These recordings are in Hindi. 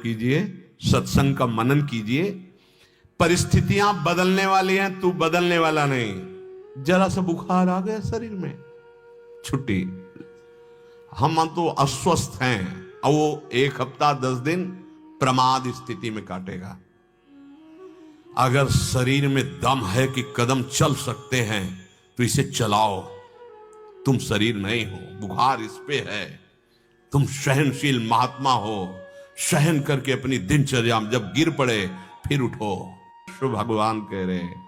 कीजिए, सत्संग का मनन कीजिए। परिस्थितियां बदलने वाली हैं, तू बदलने वाला नहीं। जरा सा बुखार आ गया शरीर में, छुट्टी। हम तो अस्वस्थ हैं और वो 1 हफ्ता 10 दिन प्रमाद स्थिति में काटेगा। अगर शरीर में दम है कि कदम चल सकते हैं तो इसे चलाओ। तुम शरीर नहीं हो, बुखार इस पे है। तुम सहनशील महात्मा हो, सहन करके अपनी दिनचर्या में जब गिर पड़े फिर उठो। तो भगवान कह रहे हैं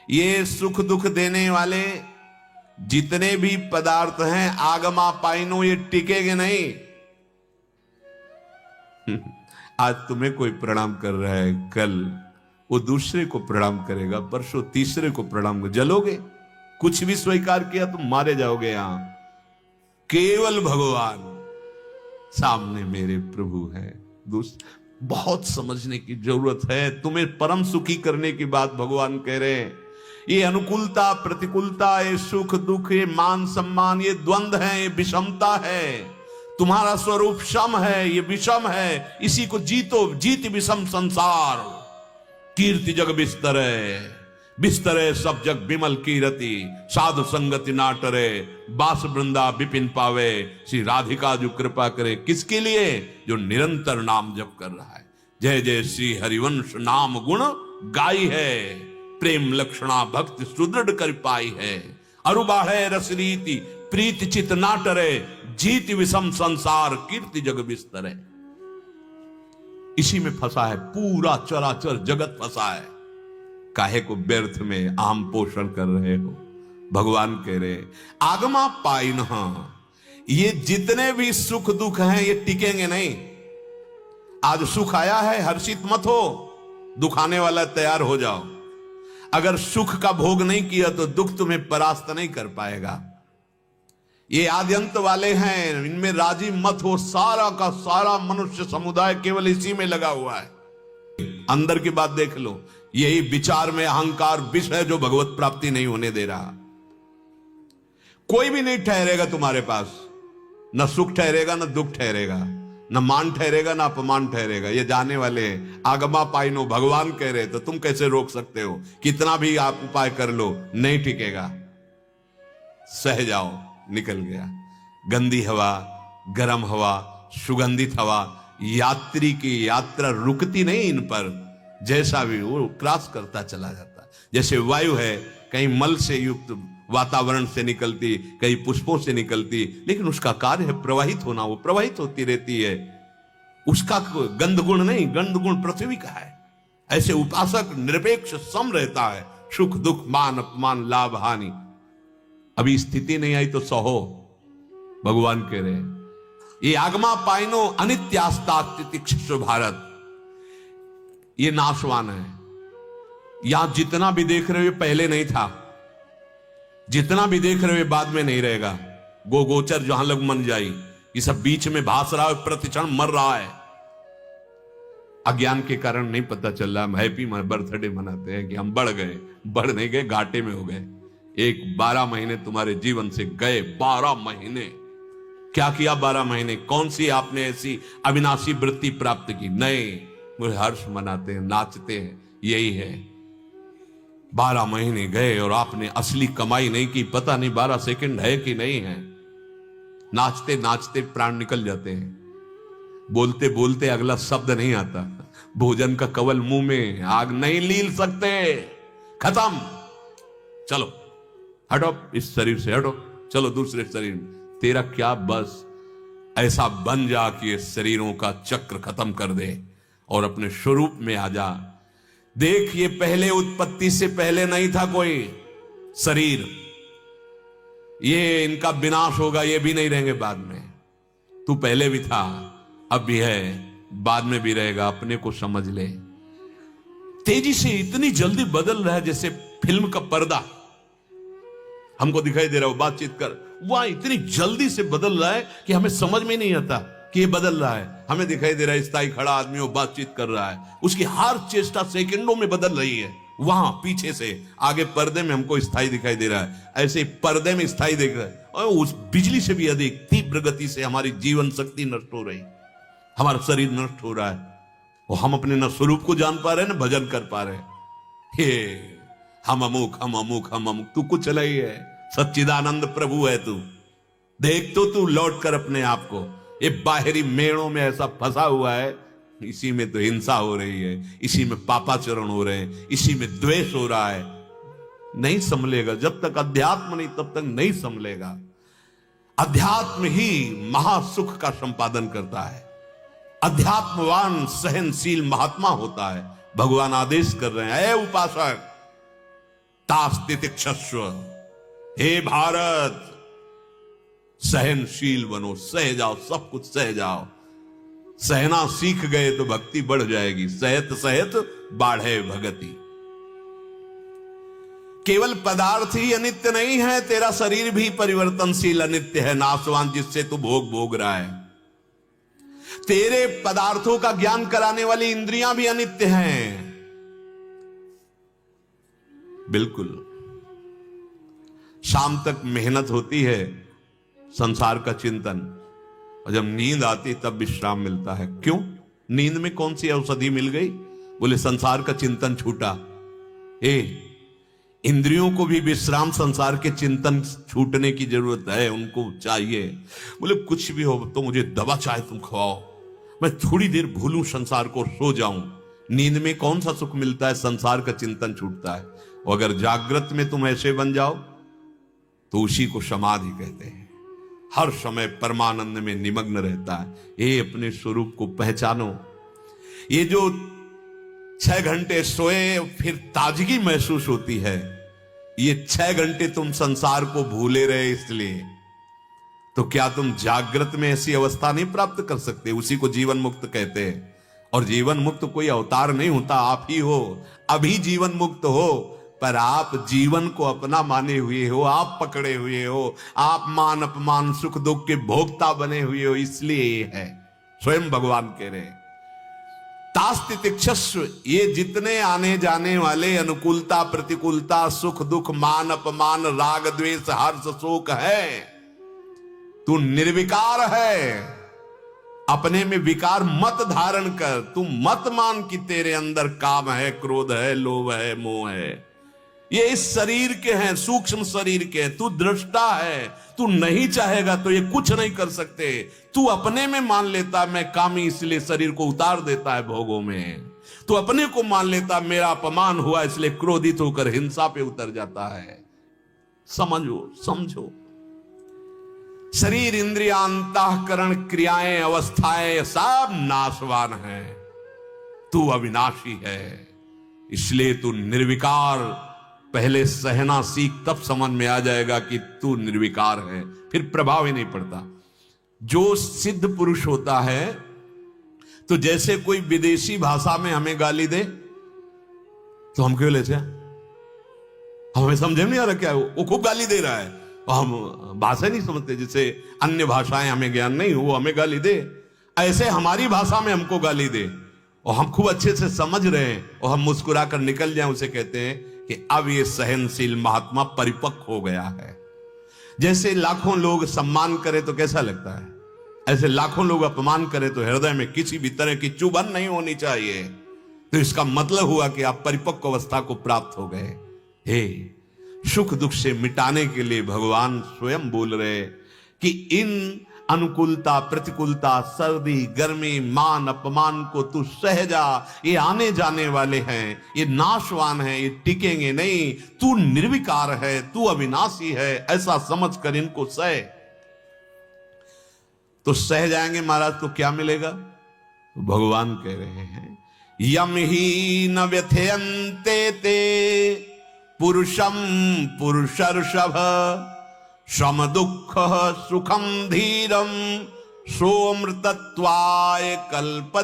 ये सुख दुख देने वाले जितने भी पदार्थ हैं आगमा पाइनो, ये टिकेंगे नहीं। आज तुम्हें कोई प्रणाम कर रहा है, कल वो दूसरे को प्रणाम करेगा, परसों तीसरे को प्रणाम कर, जलोगे। कुछ भी स्वीकार किया तुम मारे जाओगे। यहां केवल भगवान सामने मेरे प्रभु है। बहुत समझने की जरूरत है। तुम्हें परम सुखी करने की बात भगवान कह रहे हैं। ये अनुकूलता प्रतिकूलता, ये सुख दुख, ये मान सम्मान, ये द्वंद्व है, ये विषमता है। तुम्हारा स्वरूप सम है, ये विषम है। इसी को जीतो। जीत विषम संसार, कीर्ति जग बिस्तरे। बिस्तरे सब जग विमल कीरति, साधु संगति ना टरे। बास वृंदा विपिन पावे, श्री राधिका जो कृपा करे। किसके लिए? जो निरंतर नाम जप कर रहा है। जय जय श्री हरिवंश नाम गुण गाई है, प्रेम लक्षणा भक्ति सुदृढ़ कर पाई है। अरुबाढ़े रस रीति प्रीत चित ना टरे, जीत विषम संसार कीर्ति जग बिस्तरे। इसी में फंसा है पूरा चराचर जगत फंसा है। काहे को व्यर्थ में आम पोषण कर रहे हो? भगवान कह रहे आगमा पाइन, ये जितने भी सुख दुख हैं ये टिकेंगे नहीं। आज सुख आया है, हर्षित मत हो, दुख आने वाला तैयार हो जाओ। अगर सुख का भोग नहीं किया तो दुख तुम्हें परास्त नहीं कर पाएगा। ये आद्यंत वाले हैं, इनमें राजी मत हो। सारा का सारा मनुष्य समुदाय केवल इसी में लगा हुआ है। अंदर की बात देख लो, यही विचार में अहंकार विष है जो भगवत प्राप्ति नहीं होने दे रहा। कोई भी नहीं ठहरेगा तुम्हारे पास, न सुख ठहरेगा न दुख ठहरेगा, न मान ठहरेगा न अपमान ठहरेगा। ये जाने वाले आगमा पाइनो भगवान कह रहे, तो तुम कैसे रोक सकते हो? कितना भी आप उपाय कर लो नहीं टिकेगा। सह जाओ, निकल गया। गंदी हवा, गर्म हवा, सुगंधित हवा, यात्री की यात्रा रुकती नहीं इन पर। जैसा भी वो क्रॉस करता चला जाता। जैसे वायु है, कहीं मल से युक्त वातावरण से निकलती, कहीं पुष्पों से निकलती, लेकिन उसका कार्य है प्रवाहित होना। वो प्रवाहित होती रहती है, उसका गंध गुण नहीं, गंध गुण पृथ्वी का है। ऐसे उपासक निरपेक्ष सम रहता है। सुख दुख मान अपमान लाभ हानि। अभी स्थिति नहीं आई तो सहो। भगवान कह रहे ये आगमा पाइनो अनित्यास्ता तितिक्षु भारत, ये नाशवान है। यहां जितना भी देख रहे हो पहले नहीं था, जितना भी देख रहे हो बाद में नहीं रहेगा। गोचर जहां लग मन जाई, ये सब बीच में भास रहा है, प्रतिक्षण मर रहा है। अज्ञान के कारण नहीं पता चल रहा। हम हैप्पी बर्थडे मनाते हैं कि हम बढ़ गए, बढ़ नहीं गए, घाटे में हो गए। 12 महीने तुम्हारे जीवन से गए। 12 महीने क्या किया? 12 महीने कौन सी आपने ऐसी अविनाशी वृत्ति प्राप्त की? नहीं, वो हर्ष मनाते हैं, नाचते हैं, यही है। 12 महीने गए और आपने असली कमाई नहीं की। पता नहीं 12 सेकंड है कि नहीं है। नाचते नाचते प्राण निकल जाते हैं। बोलते बोलते अगला शब्द नहीं आता। भोजन का कवल मुंह में, आग नहीं लील सकते। खत्म, चलो हटो इस शरीर से, हटो, चलो दूसरे शरीर में। तेरा क्या बस? ऐसा बन जा कि ये शरीरों का चक्र खत्म कर दे और अपने स्वरूप में आ जा। देख, ये पहले उत्पत्ति से पहले नहीं था कोई शरीर। ये इनका विनाश होगा, ये भी नहीं रहेंगे बाद में। तू पहले भी था, अब भी है, बाद में भी रहेगा। अपने को समझ ले। तेजी से इतनी जल्दी बदल रहा है जैसे फिल्म का पर्दा। हमको दिखाई दे रहा है वो बातचीत कर, वह इतनी जल्दी से बदल रहा है कि हमें समझ में नहीं आता कि ये बदल रहा है। हमें दिखाई दे रहा है स्थायी खड़ा आदमी वो बातचीत कर रहा है, उसकी हर चेष्टा सेकंडों में बदल रही है। वहां पीछे से आगे पर्दे में हमको स्थायी दिखाई दे रहा है, ऐसे पर्दे में स्थायी दिख रहा है। और उस बिजली से भी अधिक तीव्र गति से हमारी जीवन शक्ति नष्ट हो रही। हमारा शरीर नष्ट हो रहा है और हम अपने न स्वरूप को जान पा रहे हैं, न भजन कर पा रहे हैं। हे हम अमुक हम अमुक हम अमुक, तू कुछ नहीं है, सच्चिदानंद प्रभु है तू। देख तो तू लौट कर अपने आप को। ये बाहरी मेड़ों में ऐसा फंसा हुआ है, इसी में तो हिंसा हो रही है, इसी में पापाचरण हो रहे हैं, इसी में द्वेष हो रहा है। नहीं संभलेगा, जब तक अध्यात्म नहीं तब तक नहीं संभलेगा। अध्यात्म ही महासुख का संपादन करता है। अध्यात्मवान सहनशील महात्मा होता है। भगवान आदेश कर रहे हैं, हे उपासक तास्तितिक्षस्व, हे भारत सहनशील बनो, सह जाओ, सब कुछ सह जाओ। सहना सीख गए तो भक्ति बढ़ जाएगी। सहत सहत बाढ़े भगति। केवल पदार्थ ही अनित्य नहीं है, तेरा शरीर भी परिवर्तनशील अनित्य है, नाशवान, जिससे तू भोग रहा है। तेरे पदार्थों का ज्ञान कराने वाली इंद्रियां भी अनित्य हैं। बिल्कुल। शाम तक मेहनत होती है, संसार का चिंतन, और जब नींद आती तब विश्राम मिलता है। क्यों? नींद में कौन सी औषधि मिल गई? बोले संसार का चिंतन छूटा। इंद्रियों को भी विश्राम, संसार के चिंतन छूटने की जरूरत है, उनको चाहिए। बोले कुछ भी हो तो मुझे दवा चाहे तुम खवाओ, मैं थोड़ी देर भूलूं संसार को, सो जाऊं। नींद में कौन सा सुख मिलता है? संसार का चिंतन छूटता है। और अगर जागृत में तुम ऐसे बन जाओ तो उसी को समाधि कहते हैं। हर समय परमानंद में निमग्न रहता है। ये अपने स्वरूप को पहचानो। ये जो 6 घंटे सोए फिर ताजगी महसूस होती है, ये 6 घंटे तुम संसार को भूले रहे इसलिए, तो क्या तुम जागृत में ऐसी अवस्था नहीं प्राप्त कर सकते? उसी को जीवन मुक्त कहते हैं। और जीवन मुक्त कोई अवतार नहीं होता, आप ही हो। अभी जीवन मुक्त हो, पर आप जीवन को अपना माने हुए हो, आप पकड़े हुए हो, आप मान अपमान सुख दुख के भोक्ता बने हुए हो, इसलिए ये है। स्वयं भगवान कह रहे तास्तितिक्षस्व, ये जितने आने जाने वाले अनुकूलता प्रतिकूलता सुख दुख मान अपमान राग द्वेष हर्ष शोक है, तू निर्विकार है। अपने में विकार मत धारण कर। तू मत मान कि तेरे अंदर काम है, क्रोध है, लोभ है, मोह है। ये इस शरीर के हैं, सूक्ष्म शरीर के हैं। तू दृष्टा है, तू नहीं चाहेगा तो ये कुछ नहीं कर सकते। तू अपने में मान लेता मैं कामी, इसलिए शरीर को उतार देता है भोगों में। तू अपने को मान लेता मेरा अपमान हुआ, इसलिए क्रोधित होकर हिंसा पे उतर जाता है। समझो, समझो। शरीर इंद्रिया अंतःकरण क्रियाएं अवस्थाएं सब नाशवान है, तू अविनाशी है। इसलिए तू निर्विकार। पहले सहना सीख, तब समझ में आ जाएगा कि तू निर्विकार है, फिर प्रभाव ही नहीं पड़ता। जो सिद्ध पुरुष होता है, तो जैसे कोई विदेशी भाषा में हमें गाली दे तो हम क्यों लेते हैं? हमें समझ में नहीं आ रहा क्या वो खूब गाली दे रहा है, हम भाषा नहीं समझते। जैसे अन्य भाषाएं हमें ज्ञान नहीं हो, हमें गाली दे, ऐसे हमारी भाषा में हमको गाली दे और हम खूब अच्छे से समझ रहे हैं और हम मुस्कुरा कर निकल जाएं, उसे कहते हैं कि अब ये सहनशील महात्मा परिपक्व हो गया है। जैसे लाखों लोग सम्मान करे तो कैसा लगता है, ऐसे लाखों लोग अपमान करे तो हृदय में किसी भी तरह की चुभन नहीं होनी चाहिए। तो इसका मतलब हुआ कि आप परिपक्व अवस्था को प्राप्त हो गए। हे, सुख दुख से मिटाने के लिए भगवान स्वयं बोल रहे कि इन अनुकूलता प्रतिकूलता सर्दी गर्मी मान अपमान को तू सह जा। ये आने जाने वाले हैं, ये नाशवान हैं, ये टिकेंगे नहीं। तू निर्विकार है, तू अविनाशी है, ऐसा समझ कर इनको सह। तो सह जाएंगे महाराज तो क्या मिलेगा? भगवान कह रहे हैं यम ही न व्यथयन्ते ते पुरुषम पुरुषर्षभ सम दुख सुखम धीरम सोमृतत्वाय कल्प